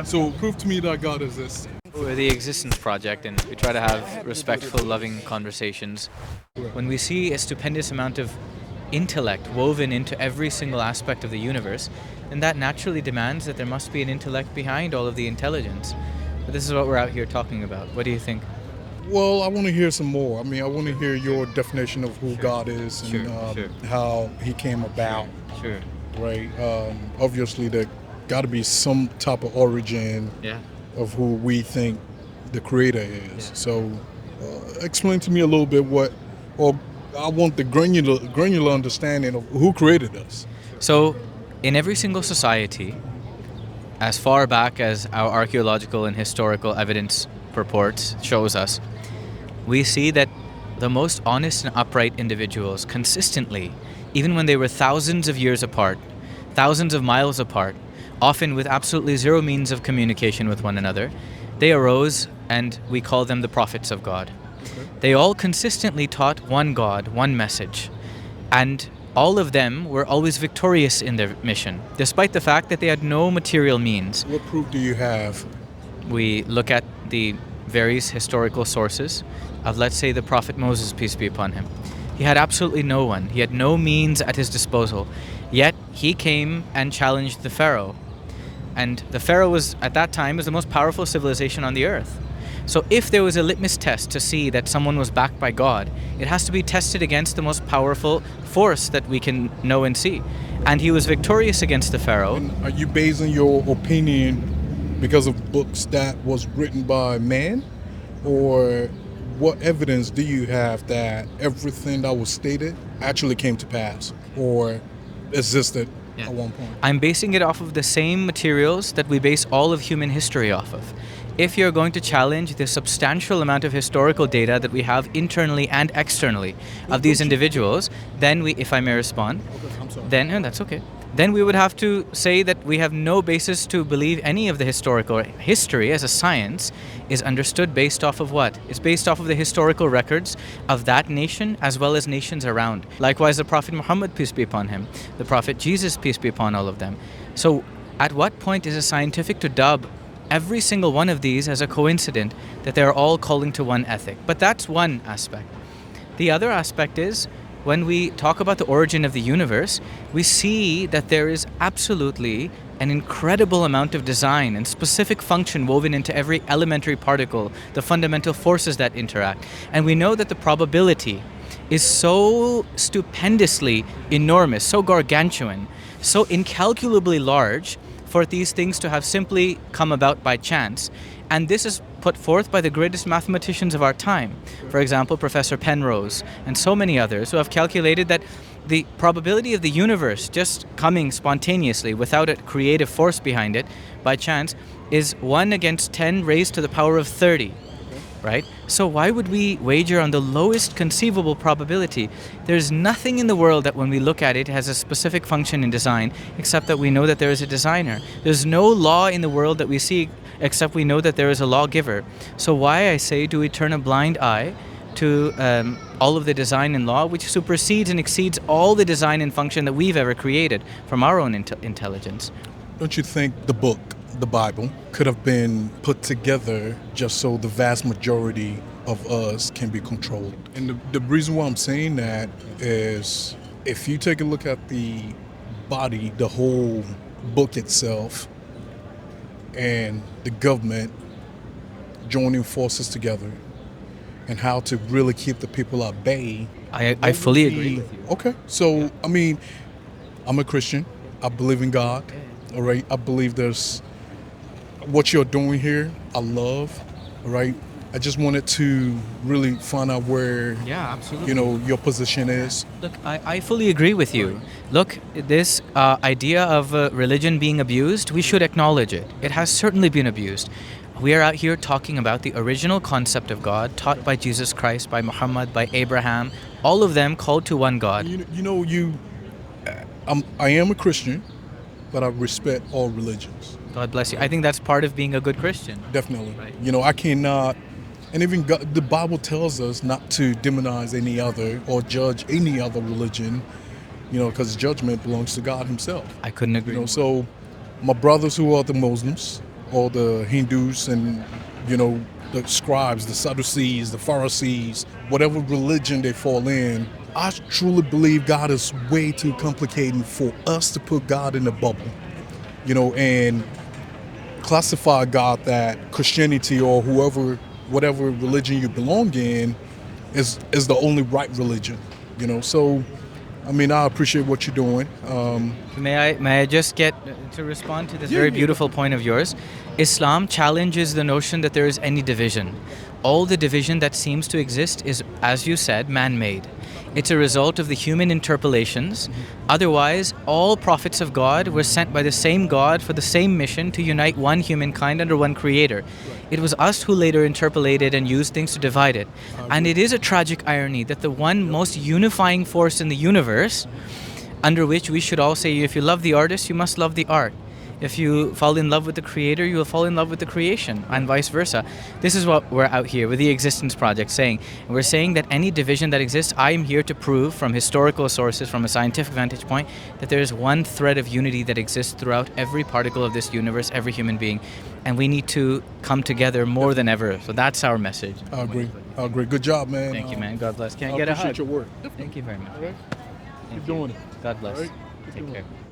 So prove to me that God exists. We're the Existence Project, and we try to have respectful, loving conversations. When we see a stupendous amount of intellect woven into every single aspect of the universe, then that naturally demands that there must be an intellect behind all of the intelligence. But this is what we're out here talking about. What do you think? Well, I want to hear some more. I mean, I want to hear your definition of who God is and Sure. how he came about, Sure. right? Obviously, there got to be some type of origin Yeah. of who we think the creator is. Yeah. So explain to me a little bit or I want the granular understanding of who created us. So, in every single society, as far back as our archaeological and historical evidence purports shows us, we see that the most honest and upright individuals consistently, even when they were thousands of years apart, thousands of miles apart, often with absolutely zero means of communication with one another, they arose and we call them the prophets of God. Okay. They all consistently taught one God, one message, and all of them were always victorious in their mission, despite the fact that they had no material means. What proof do you have? We look at the various historical sources of, let's say, the prophet Moses, peace be upon him. He had absolutely no one. He had no means at his disposal. Yet he came and challenged the Pharaoh. And the Pharaoh was, at that time, was the most powerful civilization on the earth. So if there was a litmus test to see that someone was backed by God, it has to be tested against the most powerful force that we can know and see. And he was victorious against the Pharaoh. And are you basing your opinion because of books that was written by man, or what evidence do you have that everything that was stated actually came to pass or existed at one point? I'm basing it off of the same materials that we base all of human history off of. If you're going to challenge the substantial amount of historical data that we have internally and externally of these individuals, then we, if I may respond, I'm sorry. then, and that's okay, then we would have to say that we have no basis to believe any of the historical history as a science is understood based off of what? It's based off of the historical records of that nation as well as nations around. Likewise, the Prophet Muhammad, peace be upon him, the Prophet Jesus, peace be upon all of them. So at what point is it scientific to dub every single one of these as a coincidence that they're all calling to one ethic? But that's one aspect. The other aspect is, when we talk about the origin of the universe, we see that there is absolutely an incredible amount of design and specific function woven into every elementary particle, the fundamental forces that interact. And we know that the probability is so stupendously enormous, so gargantuan, so incalculably large for these things to have simply come about by chance. And this is put forth by the greatest mathematicians of our time. For example, Professor Penrose and so many others who have calculated that the probability of the universe just coming spontaneously without a creative force behind it by chance is 1 against 10 raised to the power of 30. Right? So why would we wager on the lowest conceivable probability? There's nothing in the world that when we look at it has a specific function in design except that we know that there is a designer. There's no law in the world that we see except we know that there is a lawgiver. So why, I say, do we turn a blind eye to all of the design and law, which supersedes and exceeds all the design and function that we've ever created from our own intelligence? Don't you think the book, the Bible, could have been put together just so the vast majority of us can be controlled? And the reason why I'm saying that is, if you take a look at the body, the whole book itself, and the government joining forces together, and how to really keep the people at bay. I fully agree with you. Okay, so I mean, I'm a Christian. I believe in God. All right, I believe there's what you're doing here. I love. All right, I just wanted to really find out where Absolutely. your position is. Look, I fully agree with you. Look, this idea of religion being abused, we should acknowledge it. It has certainly been abused. We are out here talking about the original concept of God taught by Jesus Christ, by Muhammad, by Abraham, all of them called to one God. I am a Christian, but I respect all religions. God bless you. I think that's part of being a good Christian. Definitely. Right. I cannot, and even God, the Bible tells us not to demonize any other or judge any other religion, because judgment belongs to God himself. I couldn't agree more. So my brothers who are the Muslims, all the Hindus and, the scribes, the Sadducees, the Pharisees, whatever religion they fall in. I truly believe God is way too complicated for us to put God in a bubble, and classify God that Christianity or whatever religion you belong in is the only right religion, So, I appreciate what you're doing. May I just get to respond to this very beautiful point of yours? Islam challenges the notion that there is any division. All the division that seems to exist is, as you said, man-made. It's a result of the human interpolations. Otherwise, all prophets of God were sent by the same God for the same mission to unite one humankind under one creator. It was us who later interpolated and used things to divide it. And it is a tragic irony that the one most unifying force in the universe, under which we should all say, if you love the artist, you must love the art. If you fall in love with the creator, you will fall in love with the creation, and vice versa. This is what we're out here with the Existence Project saying. We're saying that any division that exists, I am here to prove from historical sources, from a scientific vantage point, that there is one thread of unity that exists throughout every particle of this universe, every human being. And we need to come together more than ever. So that's our message. I agree. Good job, man. Thank you, man. God bless. Can I I get a hug? appreciate your work. Thank you very much. All right. Thank Keep you. doing it. God bless. All right. Keep Take doing care. it.